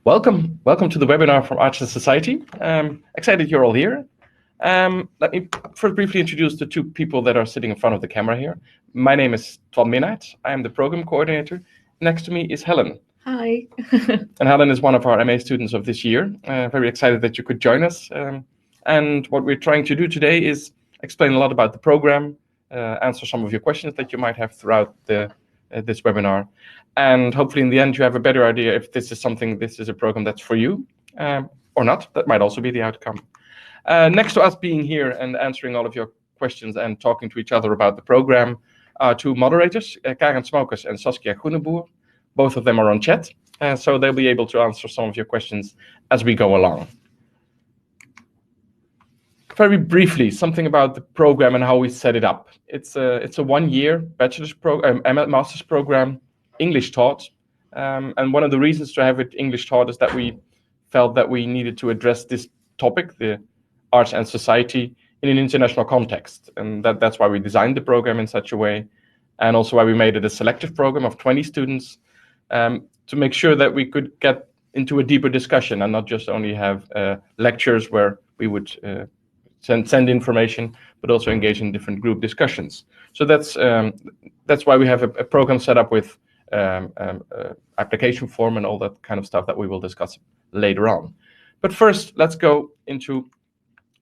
Welcome to the webinar from Arts and Society. Excited you're all here. Let me first briefly introduce the two people that are sitting in front of the camera here. My name is Twan Minnaert. I am the program coordinator. Next to me is Helen. Hi. And Helen is one of our MA students of this year. Very excited that you could join us. And what we're trying to do today is explain a lot about the program, answer some of your questions that you might have throughout this webinar. And hopefully in the end you have a better idea if this is a program that's for you or not. That might also be the outcome. Next to us being here and answering all of your questions and talking to each other about the program are two moderators, Karen Smokers and Saskia Groeneboer. Both of them are on chat, so they'll be able to answer some of your questions as we go along. Very briefly, something about the program and how we set it up. It's a one-year bachelor's program, master's program, English taught, and one of the reasons to have it English taught is that we felt that we needed to address this topic, the arts and society, in an international context, and that's why we designed the program in such a way, and also why we made it a selective program of 20 students, to make sure that we could get into a deeper discussion and not just only have lectures where we would send information, but also engage in different group discussions. So that's why we have a program set up with application form and all that kind of stuff that we will discuss later on. But first, let's go into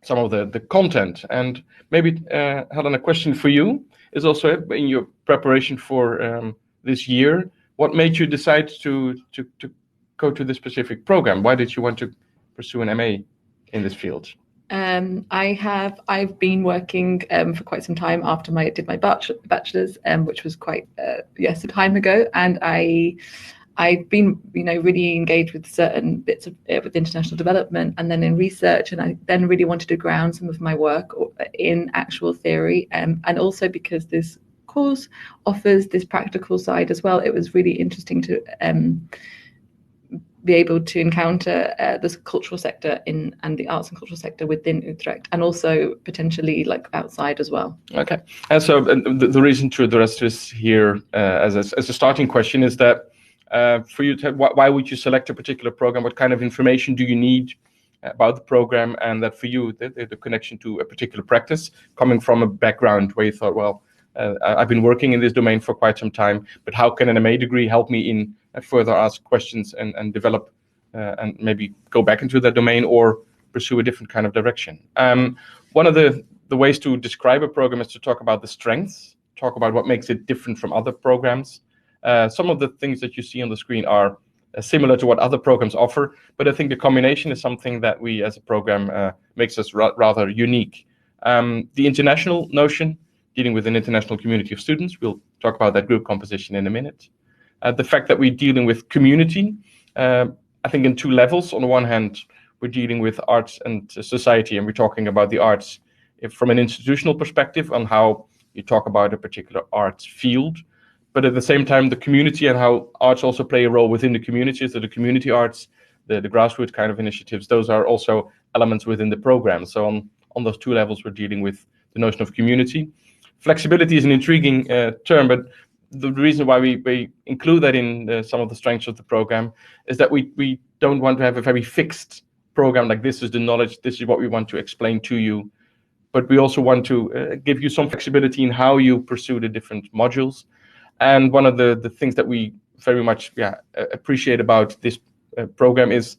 some of the content. And maybe, Helen, a question for you is also in your preparation for this year, what made you decide to go to this specific program? Why did you want to pursue an MA in this field? I've been working for quite some time after I did my bachelor's, which was quite some time ago, and I've been really engaged with certain bits of with international development and then in research, and I then really wanted to ground some of my work in actual theory, and also because this course offers this practical side as well. It was really interesting to be able to encounter the cultural sector and the arts and cultural sector within Utrecht, and also potentially like outside as well. Okay, and so the reason to address this here as a starting question is that for you, why would you select a particular program? What kind of information do you need about the program? And that for you, the connection to a particular practice, coming from a background where you thought, well, I've been working in this domain for quite some time, but how can an MA degree help me in further ask questions and develop and maybe go back into that domain or pursue a different kind of direction? One of the ways to describe a program is to talk about the strengths, talk about what makes it different from other programs. Some of the things that you see on the screen are similar to what other programs offer, but I think the combination is something that we as a program makes us rather unique. The international notion, dealing with an international community of students, we'll talk about that group composition in a minute. The fact that we're dealing with community, I think in two levels. On the one hand, we're dealing with arts and society, and we're talking about the arts from an institutional perspective on how you talk about a particular arts field, but at the same time, the community and how arts also play a role within the communities, so the community arts, the grassroots kind of initiatives, those are also elements within the program. So on those two levels, we're dealing with the notion of community. Flexibility is an intriguing term, but the reason why we include that in some of the strengths of the program is that we don't want to have a very fixed program like this is the knowledge, this is what we want to explain to you, but we also want to give you some flexibility in how you pursue the different modules. And one of the things that we very much appreciate about this program is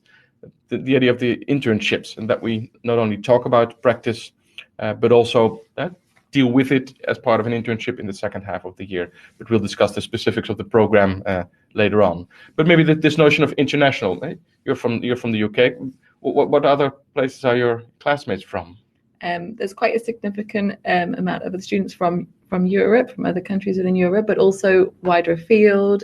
the idea of the internships, and that we not only talk about practice, but also deal with it as part of an internship in the second half of the year. But we'll discuss the specifics of the program later on. But maybe this notion of international, you're from the UK. What other places are your classmates from? There's quite a significant amount of the students from Europe, from other countries within Europe, but also wider afield,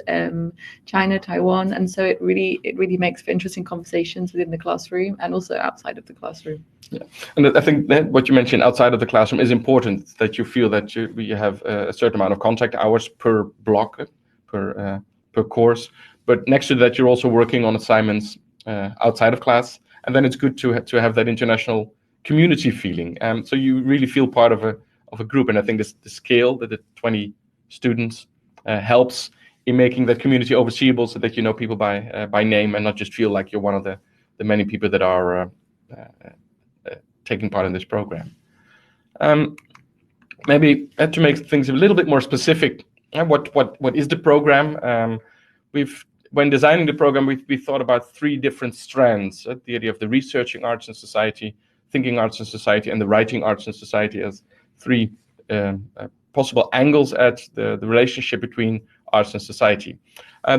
China, Taiwan, and so it really makes for interesting conversations within the classroom and also outside of the classroom. Yeah, and I think that what you mentioned outside of the classroom is important, that you feel that we have a certain amount of contact hours per block, per course, but next to that you're also working on assignments outside of class, and then it's good to have that international community feeling. So you really feel part of a group, and I think the scale that the 20 students helps in making that community overseeable, so that you know people by name and not just feel like you're one of the many people that are taking part in this program. Maybe to make things a little bit more specific, what is the program? When designing the program, we thought about 3 different strands: the idea of the researching arts and society, thinking arts and society, and the writing arts and society, as 3 possible angles at the relationship between arts and society.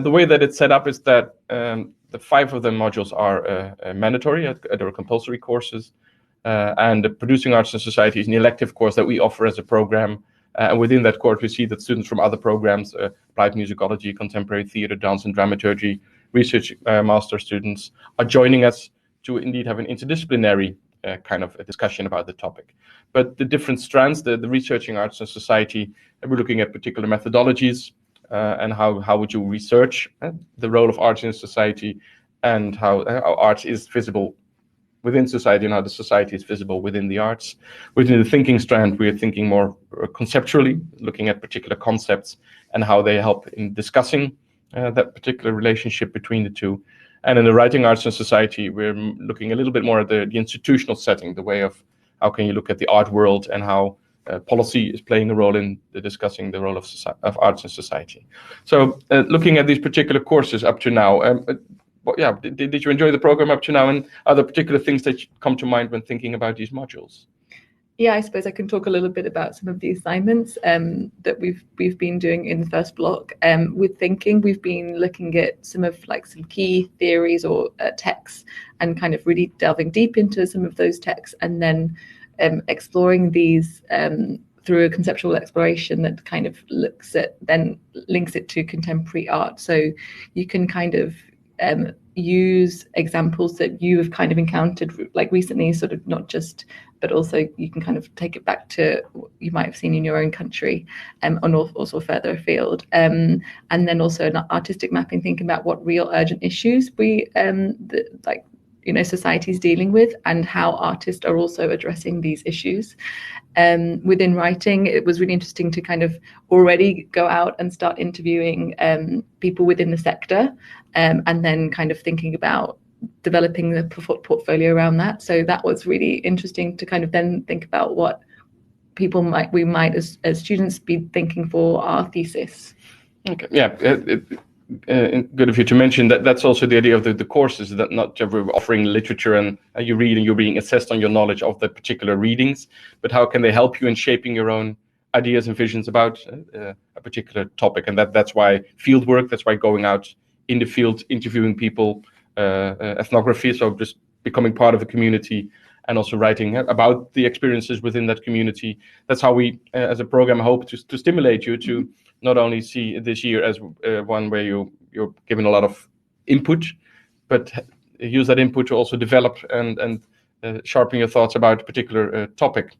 The way that it's set up is that the 5 of the modules are mandatory, or compulsory courses, and the producing arts and society is an elective course that we offer as a program. And within that course, we see that students from other programs, applied musicology, contemporary theatre, dance and dramaturgy, research master students, are joining us to indeed have an interdisciplinary kind of a discussion about the topic. But the different strands, the researching arts and society, we're looking at particular methodologies and how would you research the role of arts in society, and how arts is visible within society and how the society is visible within the arts. Within the thinking strand, we're thinking more conceptually, looking at particular concepts and how they help in discussing that particular relationship between the two. And in the writing arts and society, we're looking a little bit more at the institutional setting, the way of how can you look at the art world and how policy is playing a role in discussing the role of arts in society. So looking at these particular courses up to now, did you enjoy the program up to now, and are there particular things that come to mind when thinking about these modules? Yeah, I suppose I can talk a little bit about some of the assignments that we've been doing in the first block. With thinking, we've been looking at some key theories or texts, and kind of really delving deep into some of those texts, and then exploring these through a conceptual exploration that kind of links it to contemporary art. So you can kind of use examples that you have kind of encountered recently, sort of not just, but also you can kind of take it back to what you might have seen in your own country, and also further afield, and then also an artistic mapping, thinking about what real urgent issues society is dealing with, and how artists are also addressing these issues. Within writing, it was really interesting to kind of already go out and start interviewing people within the sector, and then kind of thinking about developing the portfolio around that. So that was really interesting to kind of then think about what we might as students be thinking for our thesis. Okay, yeah. Good of you to mention that. That's also the idea of the courses, that not just we're offering literature and you read and you're being assessed on your knowledge of the particular readings, but how can they help you in shaping your own ideas and visions about a particular topic. And that's why field work, that's why going out in the field, interviewing people, ethnography, so just becoming part of a community and also writing about the experiences within that community. That's how we, as a program, hope to stimulate you to not only see this year as one where you're given a lot of input, but use that input to also develop and sharpen your thoughts about a particular topic.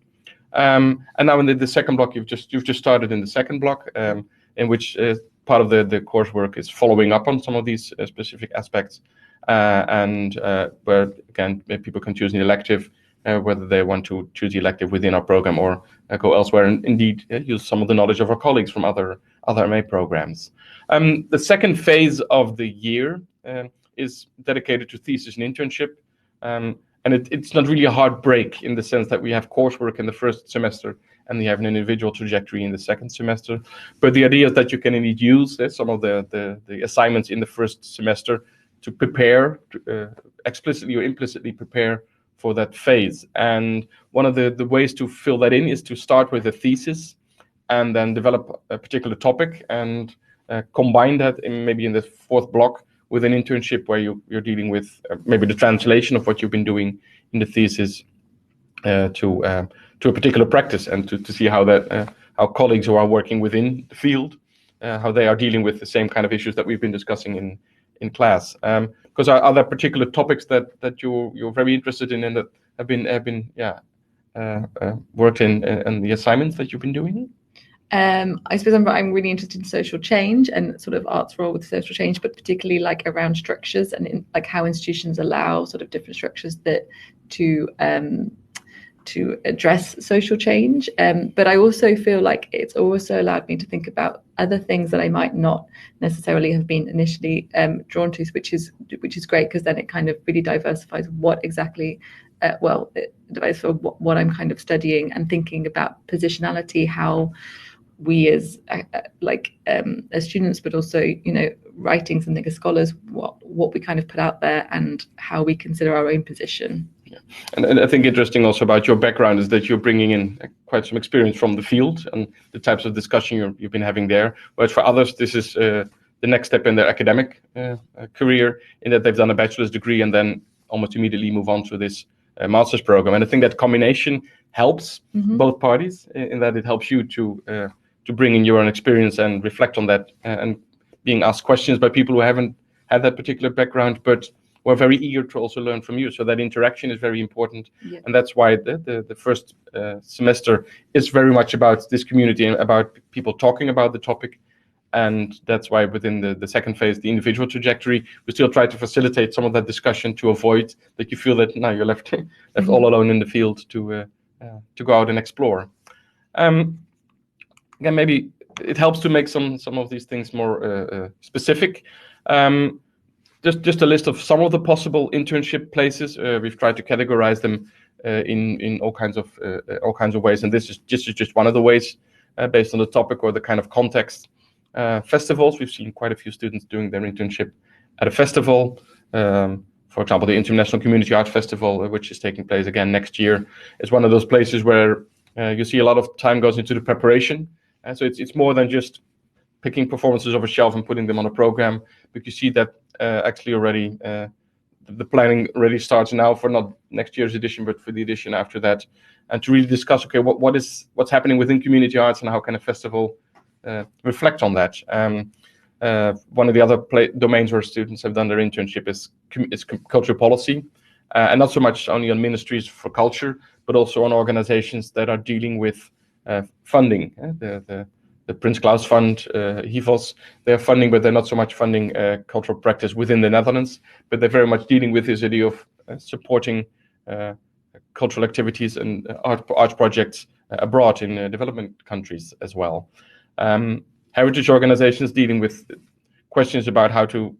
And now in the second block, you've just started in the second block, in which part of the coursework is following up on some of these specific aspects, and where again people can choose an elective, whether they want to choose the elective within our program or go elsewhere and indeed use some of the knowledge of our colleagues from other MA programs. The second phase of the year is dedicated to thesis and internship. And it's not really a hard break in the sense that we have coursework in the first semester and we have an individual trajectory in the second semester. But the idea is that you can indeed use some of the assignments in the first semester to prepare, explicitly or implicitly prepare for that phase. And one of the ways to fill that in is to start with a thesis and then develop a particular topic and combine that maybe in the fourth block with an internship where you're dealing with maybe the translation of what you've been doing in the thesis to a particular practice, and to see how how colleagues who are working within the field, how they are dealing with the same kind of issues that we've been discussing in class. Because are there particular topics that you're very interested in and that have been worked in the assignments that you've been doing? I suppose I'm really interested in social change and sort of art's role with social change, but particularly around structures and how institutions allow sort of different structures that to to address social change. But I also feel like it's also allowed me to think about other things that I might not necessarily have been initially drawn to, which is great, because then it kind of really diversifies what exactly, it divides for what I'm kind of studying, and thinking about positionality, how we as students, but also, you know, writing something as scholars, what we kind of put out there and how we consider our own position. Yeah. And I think interesting also about your background is that you're bringing in quite some experience from the field and the types of discussion you've been having there. Whereas for others, this is the next step in their academic career, in that they've done a bachelor's degree and then almost immediately move on to this master's program. And I think that combination helps both parties, in that it helps you to bring in your own experience and reflect on that, and being asked questions by people who haven't had that particular background, but were very eager to also learn from you. So that interaction is very important. Yeah. And that's why the first semester is very much about this community and about people talking about the topic. And that's why within the second phase, the individual trajectory, we still try to facilitate some of that discussion to avoid that you feel that now you're left all alone in the field to go out and explore. Again, maybe it helps to make some of these things more specific. Just a list of some of the possible internship places. We've tried to categorize them in all kinds of ways, and this is just one of the ways, based on the topic or the kind of context. Festivals, we've seen quite a few students doing their internship at a festival. For example, the International Community Art Festival, which is taking place again next year, is one of those places where you see a lot of time goes into the preparation. And so it's more than just picking performances off a shelf and putting them on a program, but you see that actually already the planning already starts now for not next year's edition, but for the edition after that, and to really discuss, okay, what's happening within community arts and how can a festival reflect on that. One of the other domains where students have done their internship is cultural policy, and not so much only on ministries for culture, but also on organizations that are dealing with funding. The Prins Claus Fund, HIVOS, they're funding, but they're not so much funding cultural practice within the Netherlands, but they're very much dealing with this idea of supporting cultural activities and art projects abroad in development countries as well. Heritage organizations dealing with questions about how to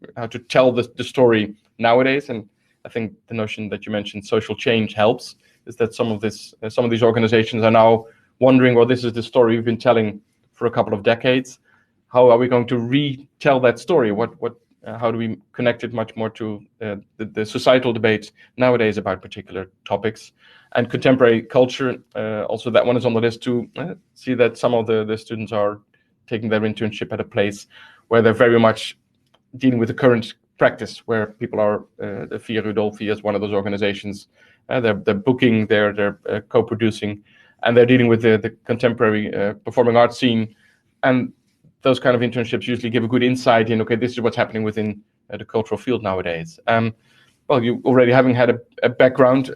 tell the story nowadays, and I think the notion that you mentioned, social change, helps. Is that some of these organizations are now wondering, well, this is the story we've been telling for a couple of decades. How are we going to retell that story? How do we connect it much more to the societal debate nowadays about particular topics? And contemporary culture, also that one is on the list to see that some of the students are taking their internship at a place where they're very much dealing with the current practice, where people are, the Via Rudolfi is one of those organizations, they're booking, they're co-producing, and they're dealing with the contemporary performing arts scene. And those kind of internships usually give a good insight in, okay, this is what's happening within the cultural field nowadays. Well, you already having had a background,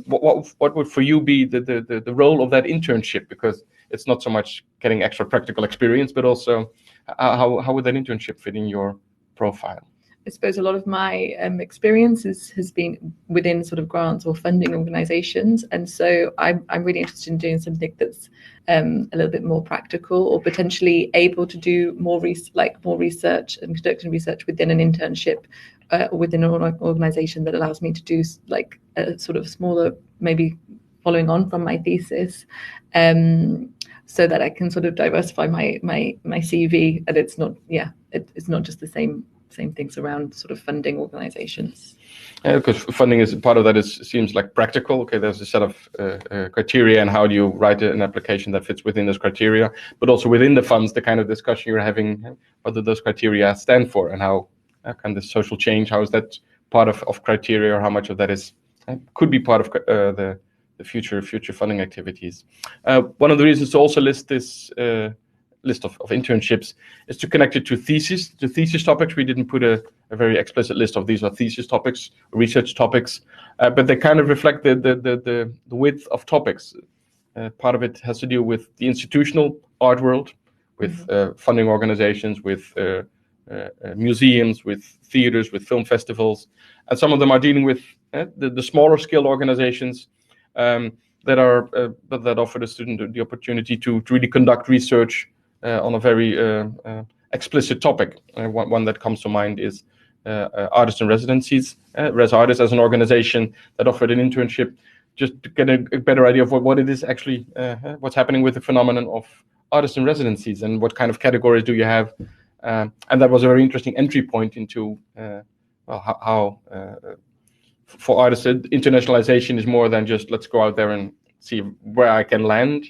what would for you be the role of that internship? Because it's not so much getting extra practical experience, but also how would that internship fit in your profile? I suppose a lot of my experience has been within sort of grants or funding organizations. And so I'm really interested in doing something that's a little bit more practical, or potentially able to do more research and conducting research within an internship or within an organization that allows me to do like a sort of smaller, maybe following on from my thesis, so that I can sort of diversify my CV, and it's not just the same things around sort of funding organizations. Because funding is part of that. Seems like practical. Okay, there's a set of criteria, and how do you write an application that fits within those criteria? But also within the funds, the kind of discussion you're having, what do those criteria stand for, and how can the social change? How is that part of criteria, or how much of that is could be part of the future funding activities? One of the reasons to also list this list of internships is to connect it to thesis topics. We didn't put a very explicit list of these are thesis topics, research topics, but they kind of reflect the width of topics. Part of it has to do with the institutional art world, with funding organizations, with museums, with theaters, with film festivals, and some of them are dealing with the smaller scale organizations, that offer the student the opportunity to really conduct research on a very explicit topic. One that comes to mind is Artists in Residencies. Res Artists as an organization that offered an internship just to get a better idea of what it is actually, what's happening with the phenomenon of artists in residencies and what kind of categories do you have. And that was a very interesting entry point into how for artists, internationalization is more than just let's go out there and see where I can land,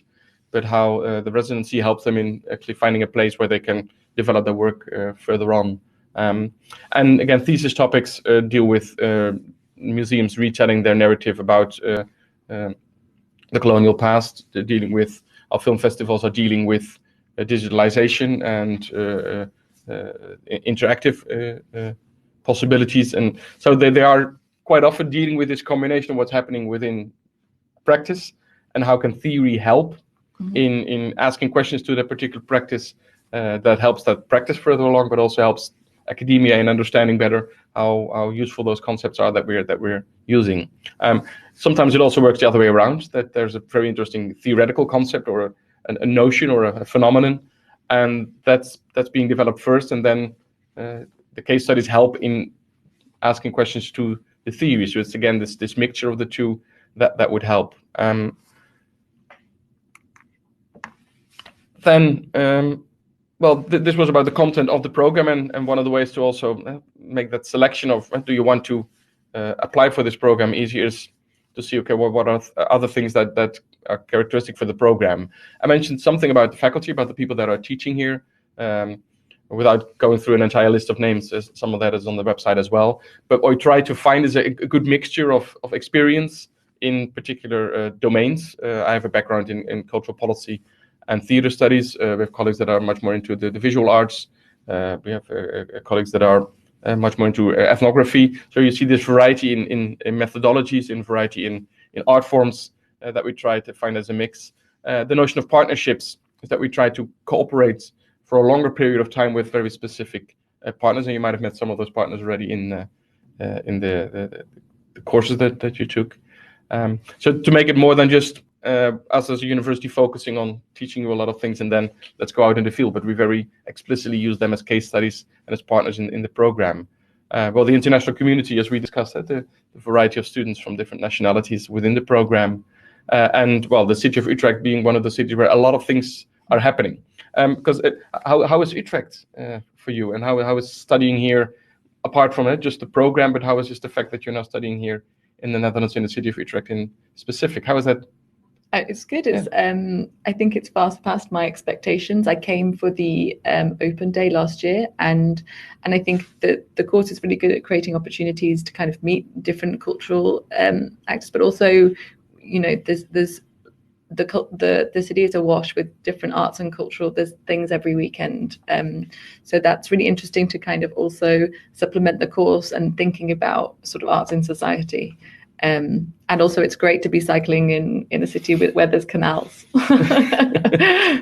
but how the residency helps them in actually finding a place where they can develop their work further on. And again, thesis topics deal with museums retelling their narrative about the colonial past, dealing with our film festivals are dealing with digitalization and interactive possibilities, and so they are quite often dealing with this combination of what's happening within practice and how can theory help in asking questions to that particular practice that helps that practice further along, but also helps academia in understanding better how useful those concepts are that we're using. Sometimes it also works the other way around, that there's a very interesting theoretical concept or a notion or a phenomenon, and that's being developed first, and then the case studies help in asking questions to the theory. So it's again this mixture of the two that would help. This was about the content of the program, and one of the ways to also make that selection of do you want to apply for this program easier is to see, okay, what are other things that are characteristic for the program. I mentioned something about the faculty, about the people that are teaching here, without going through an entire list of names. Some of that is on the website as well. But what we try to find is a good mixture of experience in particular domains. I have a background in cultural policy and theater studies. We have colleagues that are much more into the visual arts. We have colleagues that are much more into ethnography. So you see this variety in methodologies, in variety in art forms that we try to find as a mix. The notion of partnerships is that we try to cooperate for a longer period of time with very specific partners, and you might have met some of those partners already in the courses that you took. So to make it more than just us as a university focusing on teaching you a lot of things and then let's go out in the field, but we very explicitly use them as case studies and as partners in the program. The international community, as we discussed, the variety of students from different nationalities within the program, and the city of Utrecht being one of the cities where a lot of things are happening. Because how is Utrecht for you, and how is studying here, apart from just the program, but how is just the fact that you're now studying here in the Netherlands, in the city of Utrecht in specific? How is that? It's good. It's, I think it's fast past my expectations. I came for the open day last year, and I think that the course is really good at creating opportunities to kind of meet different cultural actors, but also, there's the city is awash with different arts and cultural. There's things every weekend, so that's really interesting to kind of also supplement the course and thinking about sort of arts in society. And also it's great to be cycling in a city where there's canals.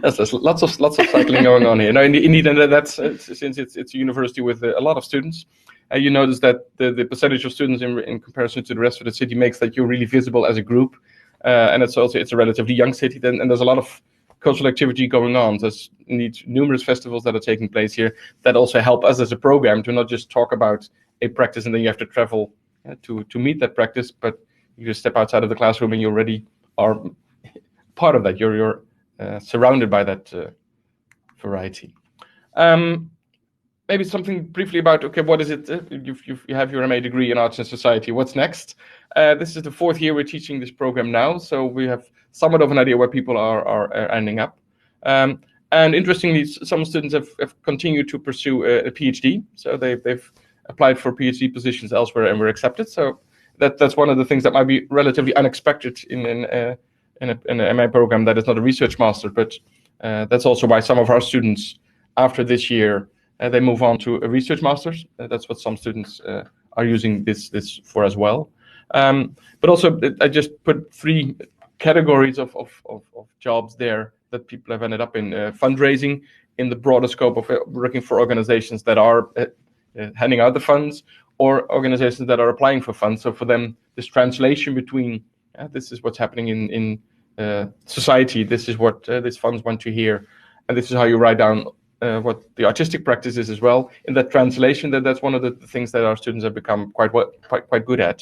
There's lots of cycling going on here. No, indeed, and that's since it's a university with a lot of students. You notice that the percentage of students in comparison to the rest of the city makes that you're really visible as a group. And it's a relatively young city, and there's a lot of cultural activity going on. There's numerous festivals that are taking place here that also help us as a program to not just talk about a practice and then you have to travel to meet that practice, but you just step outside of the classroom and you already are part of that. You're surrounded by that variety. Maybe something briefly about, okay, what is it? You have your MA degree in Arts and Society. What's next? This is the 4th year we're teaching this program now, so we have somewhat of an idea where people are ending up. And interestingly, some students have continued to pursue a PhD, so they've applied for PhD positions elsewhere and were accepted. So that's one of the things that might be relatively unexpected in an MA program that is not a research master, but that's also why some of our students after this year they move on to a research master's. That's what some students are using this for as well. But also I just put 3 categories of jobs there that people have ended up in: fundraising in the broader scope of working for organizations that are handing out the funds, or organizations that are applying for funds. So for them, this translation between This is what's happening in society. This is what these funds want to hear, and this is how you write down what the artistic practice is as well. In that translation, that's one of the things that our students have become quite good at.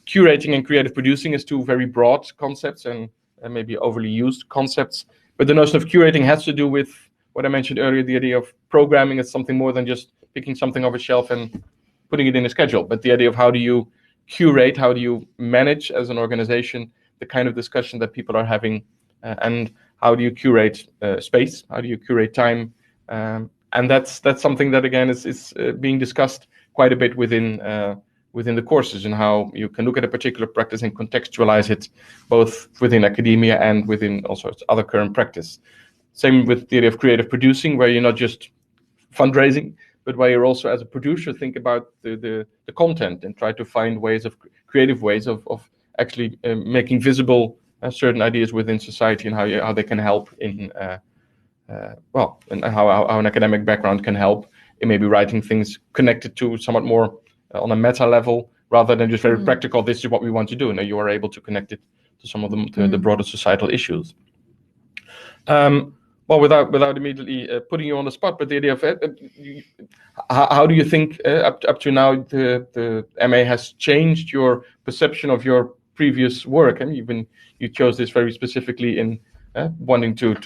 Curating and creative producing is two very broad concepts and maybe overly used concepts. But the notion of curating has to do with what I mentioned earlier, the idea of programming is something more than just picking something off a shelf and putting it in a schedule, but the idea of how do you curate, how do you manage as an organization the kind of discussion that people are having, and how do you curate space, how do you curate time, and that's something that again is being discussed quite a bit within the courses, and how you can look at a particular practice and contextualize it both within academia and within also other current practice. Same with the idea of creative producing, where you're not just fundraising, but where you're also, as a producer, think about the content and try to find creative ways of actually making visible certain ideas within society, and how they can help in and how an academic background can help in maybe writing things connected to somewhat more on a meta level, rather than just very practical. This is what we want to do. Now you are able to connect it to some of the broader societal issues. Well, without immediately putting you on the spot, but the idea of how do you think up to now the MA has changed your perception of your previous work? I mean, you chose this very specifically in wanting to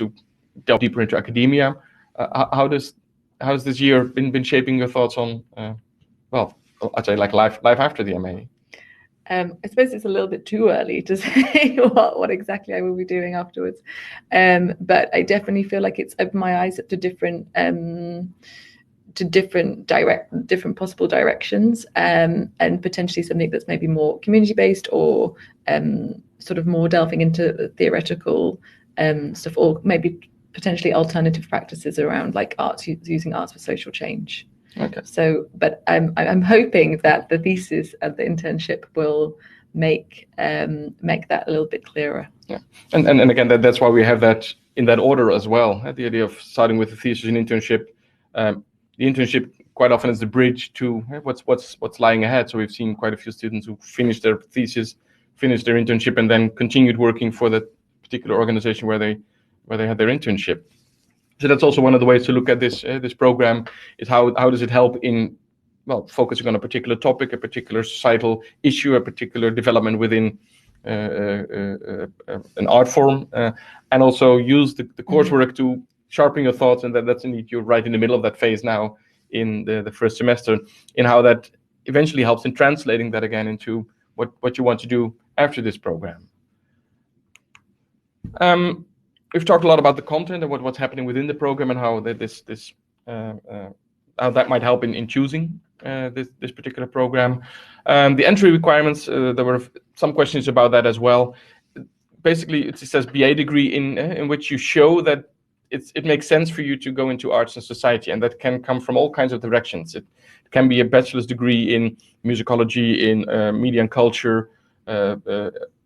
delve deeper into academia. How has this year been shaping your thoughts on I'd say like life after the MA? I suppose it's a little bit too early to say what exactly I will be doing afterwards, but I definitely feel like it's opened my eyes to different possible directions, and potentially something that's maybe more community based, or sort of more delving into theoretical stuff, or maybe potentially alternative practices around like arts, using arts for social change. Okay. So, but I'm hoping that the thesis and the internship will make that a little bit clearer. Yeah, and again, that's why we have that in that order as well. The idea of starting with the thesis and internship. The internship quite often is the bridge to what's lying ahead. So we've seen quite a few students who finished their thesis, finished their internship, and then continued working for that particular organization where they had their internship. So that's also one of the ways to look at this program, is how does it help in focusing on a particular topic, a particular societal issue, a particular development within an art form, and also use the coursework to sharpen your thoughts. And that's indeed, you're right in the middle of that phase now in the first semester, in how that eventually helps in translating that again into what you want to do after this program. We've talked a lot about the content and what's happening within the program, and how how that might help in choosing this particular program. The entry requirements, there were some questions about that as well. Basically, it says BA degree in which you show that it makes sense for you to go into arts and society, and that can come from all kinds of directions. It can be a bachelor's degree in musicology, in media and culture,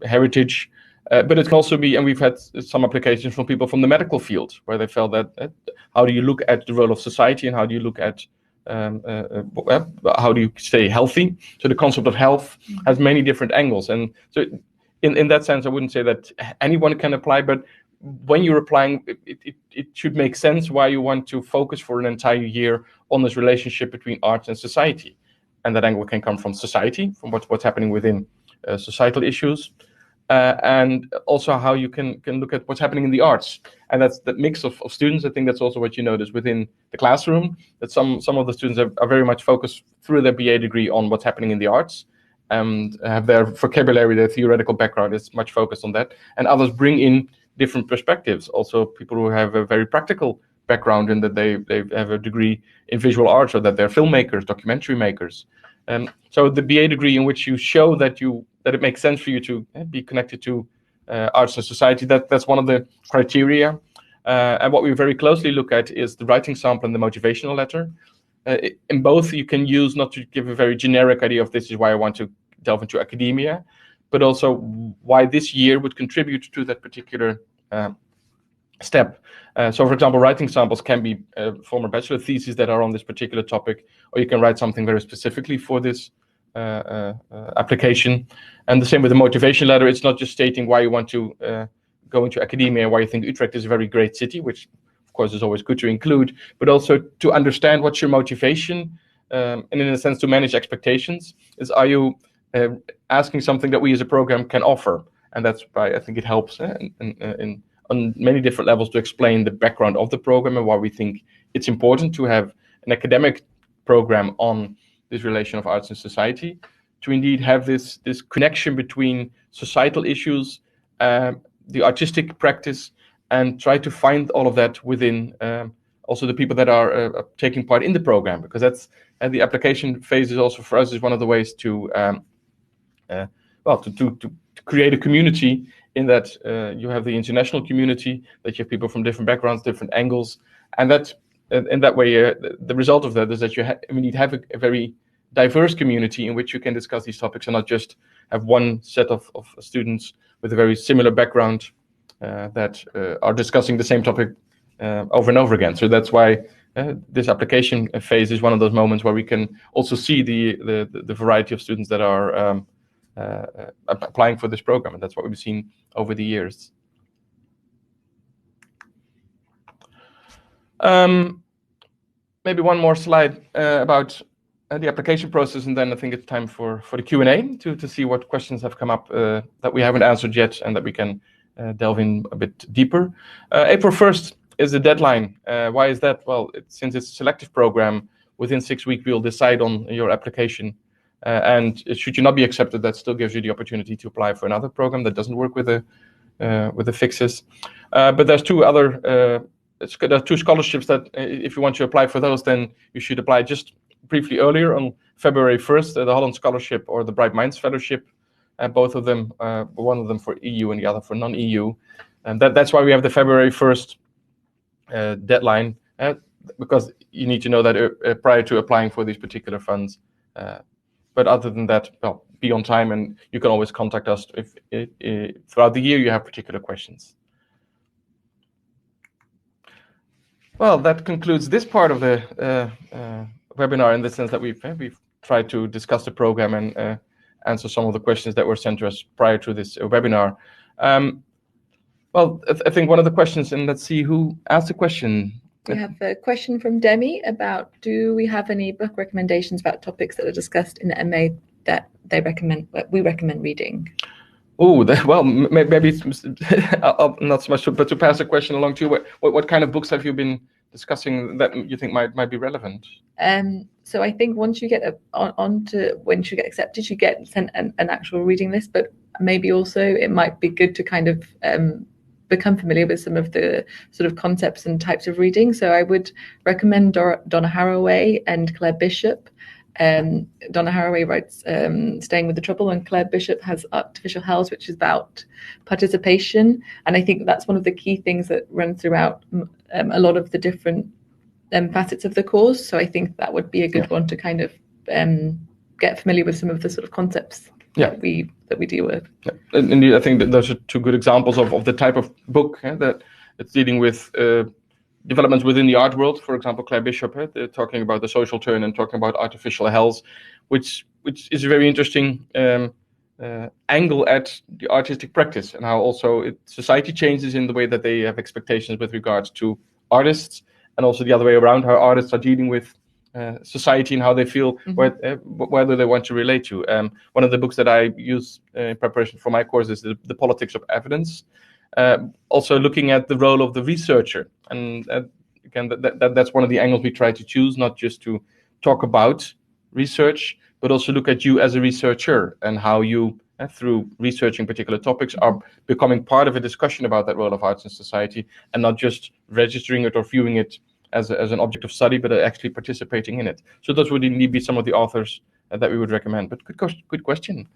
heritage. But it can also be, and we've had some applications from people from the medical field, where they felt that how do you look at the role of society, and how do you look at how do you stay healthy? So the concept of health has many different angles, and so in that sense, I wouldn't say that anyone can apply, but when you're applying, it should make sense why you want to focus for an entire year on this relationship between arts and society, and that angle can come from society, from what's happening within societal issues. And also how you can look at what's happening in the arts, and that's the mix of students. I think that's also what you notice within the classroom, that some of the students are very much focused through their BA degree on what's happening in the arts, and have their vocabulary, their theoretical background is much focused on that, and others bring in different perspectives. Also, people who have a very practical background in that they have a degree in visual arts, or that they're filmmakers, documentary makers. So the BA degree in which you show that it makes sense for you to be connected to arts and society, that's one of the criteria. And what we very closely look at is the writing sample and the motivational letter. In both, you can use, not to give a very generic idea of this is why I want to delve into academia, but also why this year would contribute to that particular step. So, for example, writing samples can be former bachelor theses that are on this particular topic, or you can write something very specifically for this application. And the same with the motivation letter. It's not just stating why you want to go into academia, why you think Utrecht is a very great city, which of course is always good to include, but also to understand what's your motivation, and in a sense to manage expectations. Are you asking something that we as a program can offer? And that's why I think it helps on many different levels to explain the background of the program and why we think it's important to have an academic program on this relation of arts and society, to indeed have this connection between societal issues, the artistic practice, and try to find all of that within also the people that are taking part in the program, because that's the application phase is also for us is one of the ways to to create a community, in that you have the international community, that you have people from different backgrounds, different angles, and that in that way the result of that is that you need to have a very diverse community in which you can discuss these topics and not just have one set of students with a very similar background that are discussing the same topic over and over again. So that's why this application phase is one of those moments where we can also see the variety of students that are applying for this program, and that's what we've seen over the years. Maybe one more slide about the application process, and then I think it's time for the Q&A to see what questions have come up that we haven't answered yet, and that we can delve in a bit deeper. April 1st is the deadline. Why is that? Well, since it's a selective program, within 6 weeks we'll decide on your application. And should you not be accepted, that still gives you the opportunity to apply for another program that doesn't work with the fixes. But there's two other there are two scholarships that if you want to apply for those, then you should apply just briefly earlier on February 1st, the Holland Scholarship or the Bright Minds Fellowship. Both of them, one of them for EU and the other for non-EU. And that's why we have the February 1st deadline, because you need to know that prior to applying for these particular funds. But other than that, well, be on time, and you can always contact us if throughout the year you have particular questions. Well, that concludes this part of the webinar, in the sense that we've tried to discuss the program and answer some of the questions that were sent to us prior to this webinar. Well, I think one of the questions, and let's see who asked the question. We have a question from Demi about, do we have any book recommendations about topics that are discussed in the MA that we recommend reading? Oh, well, maybe it's not so much, but to pass the question along to you, what kind of books have you been discussing that you think might be relevant? So I think once you get once you get accepted, you get sent an actual reading list, but maybe also it might be good to kind of become familiar with some of the sort of concepts and types of reading. So I would recommend Donna Haraway and Claire Bishop. Donna Haraway writes Staying with the Trouble, and Claire Bishop has Artificial Hells, which is about participation. And I think that's one of the key things that runs throughout a lot of the different facets of the course. So I think that would be a good one to kind of get familiar with some of the sort of concepts that we deal with. Yeah. And I think that those are two good examples of the type of book that it's dealing with developments within the art world. For example, Claire Bishop, talking about the social turn and talking about artificial hells, which is a very interesting angle at the artistic practice, and how also society changes in the way that they have expectations with regards to artists, and also the other way around, how artists are dealing with society and how they feel, whether they want to relate to. One of the books that I use in preparation for my course is the Politics of Evidence. Also looking at the role of the researcher, and again, that's one of the angles we try to choose, not just to talk about research, but also look at you as a researcher and how you, through researching particular topics, are becoming part of a discussion about that role of arts in society, and not just registering it or viewing it as an object of study, but actually participating in it. So those would indeed be some of the authors that we would recommend. But good question.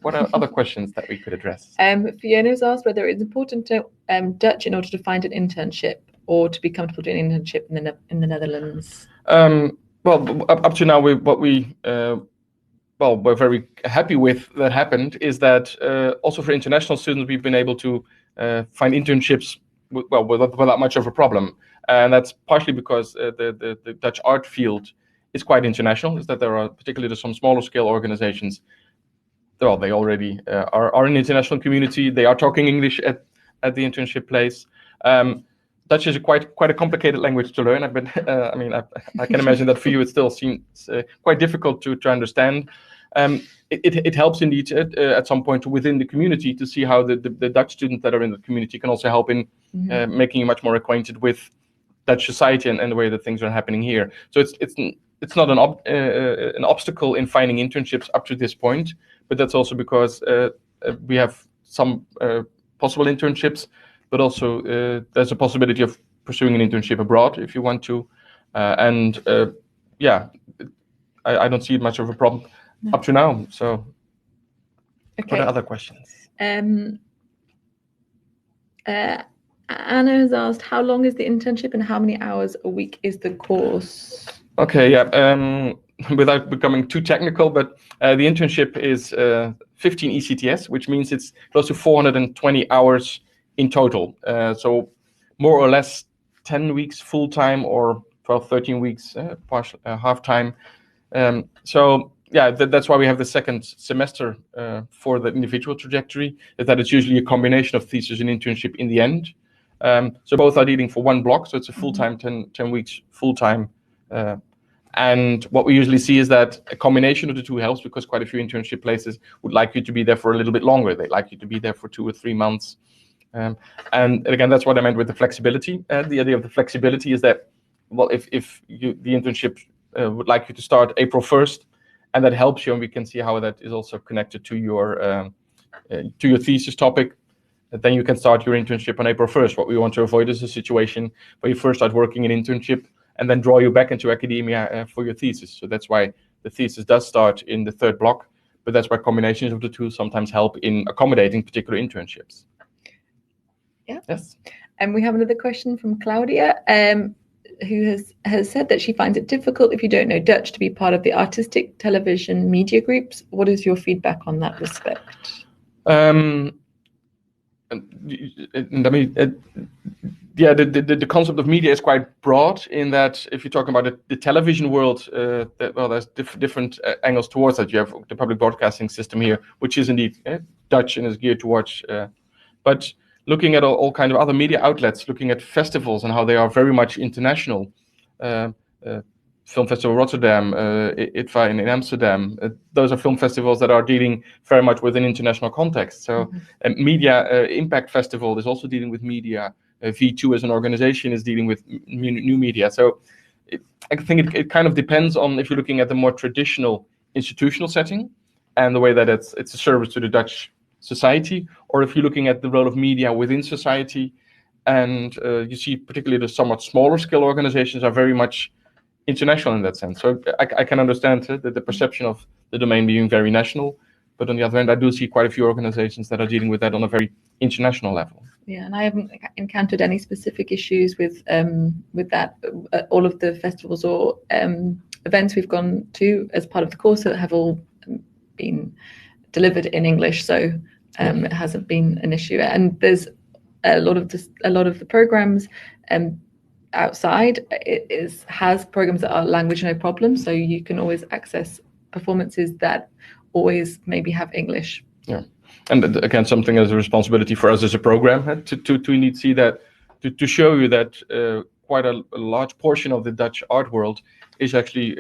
What are other questions that we could address? Fiona's asked whether it's important to Dutch in order to find an internship, or to be comfortable doing an internship in the Netherlands. Well, up to now, we're very happy with that happened, is that also for international students, we've been able to find internships without much of a problem. And that's partially because the Dutch art field is quite international, is that there are particularly some smaller scale organizations. Well, they already are an international community. They are talking English at the internship place. Dutch is quite a complicated language to learn. I can imagine that for you it still seems quite difficult to understand. It helps indeed at some point within the community to see how the Dutch students that are in the community can also help in making you much more acquainted with Dutch society and the way that things are happening here. So it's not an obstacle in finding internships up to this point, but that's also because we have some possible internships, but also there's a possibility of pursuing an internship abroad if you want to. I don't see much of a problem up to now. So Okay. what are other questions? Anna has asked, how long is the internship and how many hours a week is the course? Okay, yeah. Without becoming too technical, but the internship is 15 ECTS, which means it's close to 420 hours in total. So more or less 10 weeks full-time or 12, 13 weeks half-time. So yeah, that's why we have the second semester for the individual trajectory, is that it's usually a combination of thesis and internship in the end. So both are dealing for one block, so it's a full-time 10 weeks full-time. And what we usually see is that a combination of the two helps, because quite a few internship places would like you to be there for a little bit longer. They like you to be there for 2 or 3 months. And again, that's what I meant with the flexibility. The idea of the flexibility is that, well, if the internship would like you to start April 1st, and that helps you, and we can see how that is also connected to your thesis topic, then you can start your internship on April 1st. What we want to avoid is a situation where you first start working in internship and then draw you back into academia for your thesis. So that's why the thesis does start in the third block, but that's why combinations of the two sometimes help in accommodating particular internships. Yeah. Yes. And we have another question from Claudia, who has said that she finds it difficult, if you don't know Dutch, to be part of the artistic television media groups. What is your feedback on that respect? The concept of media is quite broad, in that if you're talking about the television world, there's different angles towards that. You have the public broadcasting system here, which is indeed Dutch and is geared towards. But looking at all kind of other media outlets, looking at festivals and how they are very much international. Film Festival Rotterdam, ITVA in Amsterdam. Those are film festivals that are dealing very much with an international context. So Media Impact Festival is also dealing with media. V2 as an organization is dealing with new media. So I think it kind of depends on if you're looking at the more traditional institutional setting and the way that it's a service to the Dutch society, or if you're looking at the role of media within society. And you see particularly the somewhat smaller scale organizations are very much international in that sense. So I can understand the perception of the domain being very national, but on the other hand, I do see quite a few organizations that are dealing with that on a very international level. Yeah, and I haven't encountered any specific issues with that. All of the festivals or events we've gone to as part of the course have all been delivered in English, so it hasn't been an issue. And there's a lot of the programs outside has programs that are language no problem, so you can always access performances that always maybe have English. Yeah, and again, something as a responsibility for us as a program to need to see that to show you that quite a large portion of the Dutch art world is actually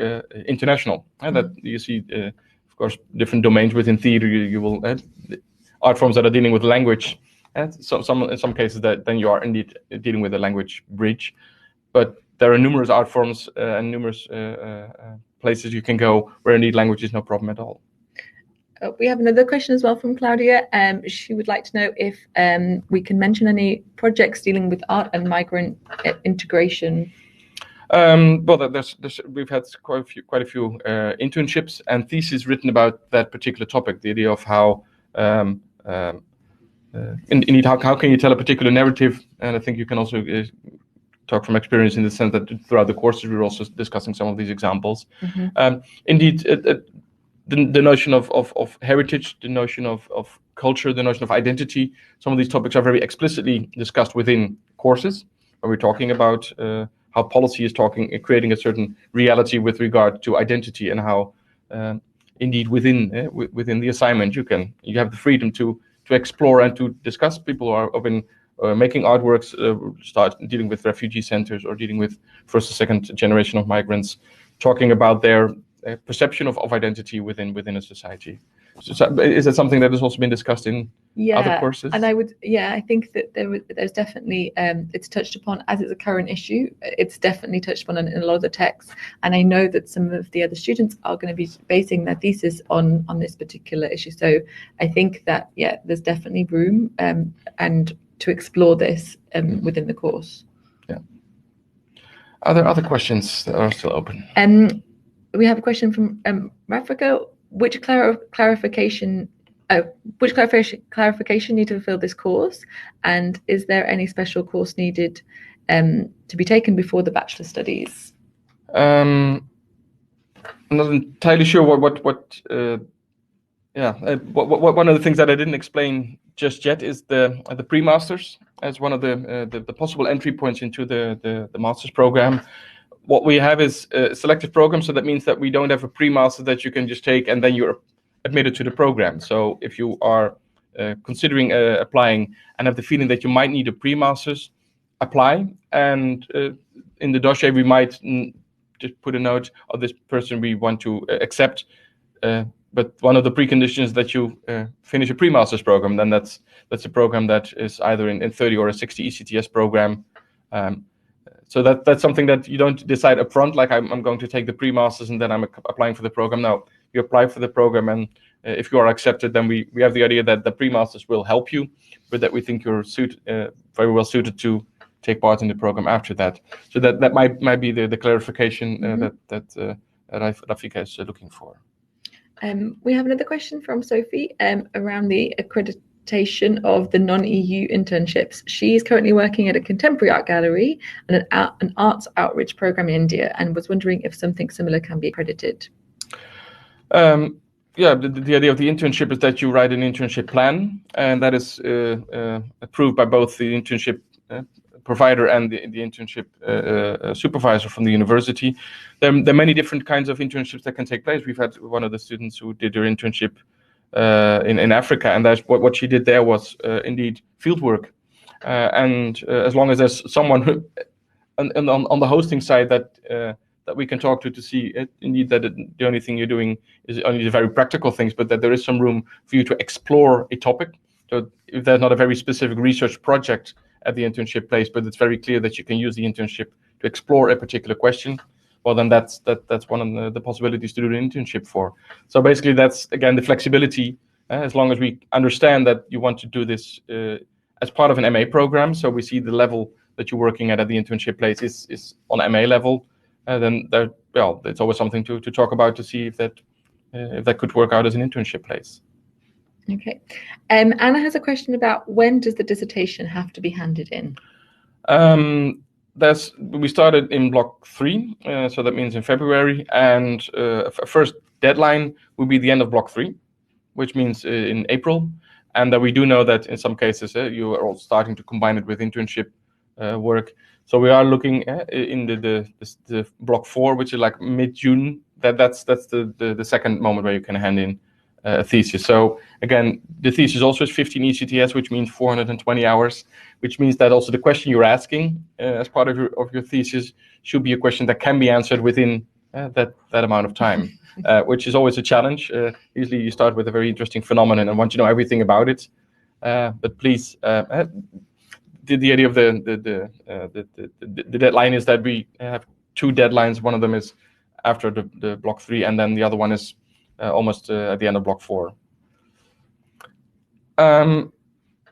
international, and that you see, of course, different domains within theater. You will art forms that are dealing with language. And in some cases that then you are indeed dealing with a language bridge, but there are numerous art forms and numerous places you can go where indeed language is no problem at all. We have another question as well from Claudia. She would like to know if we can mention any projects dealing with art and migrant integration. Well, we've had quite a few internships and theses written about that particular topic. The idea of how indeed how can you tell a particular narrative, and I think you can also talk from experience in the sense that throughout the courses we're also discussing some of these examples. Indeed, the notion of heritage, the notion of culture, the notion of identity, some of these topics are very explicitly discussed within courses when we're talking about how policy is creating a certain reality with regard to identity, and how indeed within the assignment you have the freedom to explore and to discuss. People have been making artworks, start dealing with refugee centers or dealing with first or second generation of migrants, talking about their perception of identity within a society. So is that something that has also been discussed in other courses? And I think that there's definitely it's touched upon, as it's a current issue. It's definitely touched upon in a lot of the texts, and I know that some of the other students are going to be basing their thesis on this particular issue. So I think that there's definitely room and to explore this within the course. Yeah. Are there other questions that are still open? We have a question from Rafika. Which clarification need to fulfill this course, and is there any special course needed to be taken before the bachelor studies? I'm not entirely sure what one of the things that I didn't explain just yet is the pre-masters as one of the possible entry points into the master's program. What we have is a selective program, so that means that we don't have a pre-master that you can just take and then you're admitted to the program. So if you are considering applying and have the feeling that you might need a pre-master's, apply. And in the dossier, we might just put a note of this person we want to accept. But one of the preconditions that you finish a pre-master's program, then that's a program that is either in 30 or a 60 ECTS program. So that's something that you don't decide upfront, like I'm going to take the pre-masters and then I'm applying for the program. No, you apply for the program, and if you are accepted, then we have the idea that the pre-masters will help you, but that we think you're very well suited to take part in the program after that. So that might be the clarification that Rafika is looking for. We have another question from Sophie around the accreditation of the non-EU internships. She is currently working at a contemporary art gallery and an arts outreach program in India, and was wondering if something similar can be accredited. The idea of the internship is that you write an internship plan, and that is approved by both the internship provider and the internship supervisor from the university. There are many different kinds of internships that can take place. We've had one of the students who did their internship in Africa, and that's what she did there was indeed field work. And as long as there's someone who, on the hosting side that we can talk to see indeed that the only thing you're doing is only the very practical things, but that there is some room for you to explore a topic. So if there's not a very specific research project at the internship place, but it's very clear that you can use the internship to explore a particular question, well, then that's one of the possibilities to do the internship for. So basically, that's again the flexibility. As long as we understand that you want to do this as part of an MA program, so we see the level that you're working at the internship place is on MA level, then it's always something to talk about to see if that could work out as an internship place. Okay. Anna has a question about when does the dissertation have to be handed in? We started in block 3, so that means in February, and first deadline will be the end of block 3, which means in April. And we do know that in some cases you are all starting to combine it with internship work. So we are looking in the block 4, which is like mid-June. That's the second moment where you can hand in a thesis. So again, the thesis also is 15 ECTS, which means 420 hours, which means that also the question you're asking as part of your thesis should be a question that can be answered within that amount of time, which is always a challenge. Usually you start with a very interesting phenomenon and want to know everything about it. But please, the idea of the deadline is that we have 2 deadlines. One of them is after the block 3, and then the other one is almost at the end of block 4. So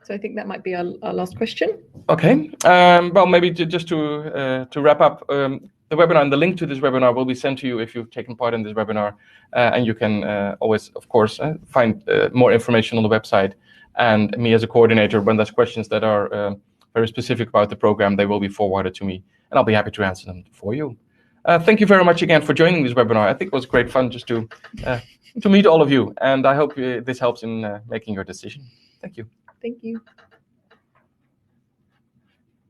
I think that might be our last question. Okay. Well, maybe just to wrap up, the webinar and the link to this webinar will be sent to you if you've taken part in this webinar, and you can always, of course, find more information on the website. And me as a coordinator, when there's questions that are very specific about the program, they will be forwarded to me, and I'll be happy to answer them for you. Thank you very much again for joining this webinar. I think it was great fun just to meet all of you, and I hope this helps in making your decision. Thank you. Thank you.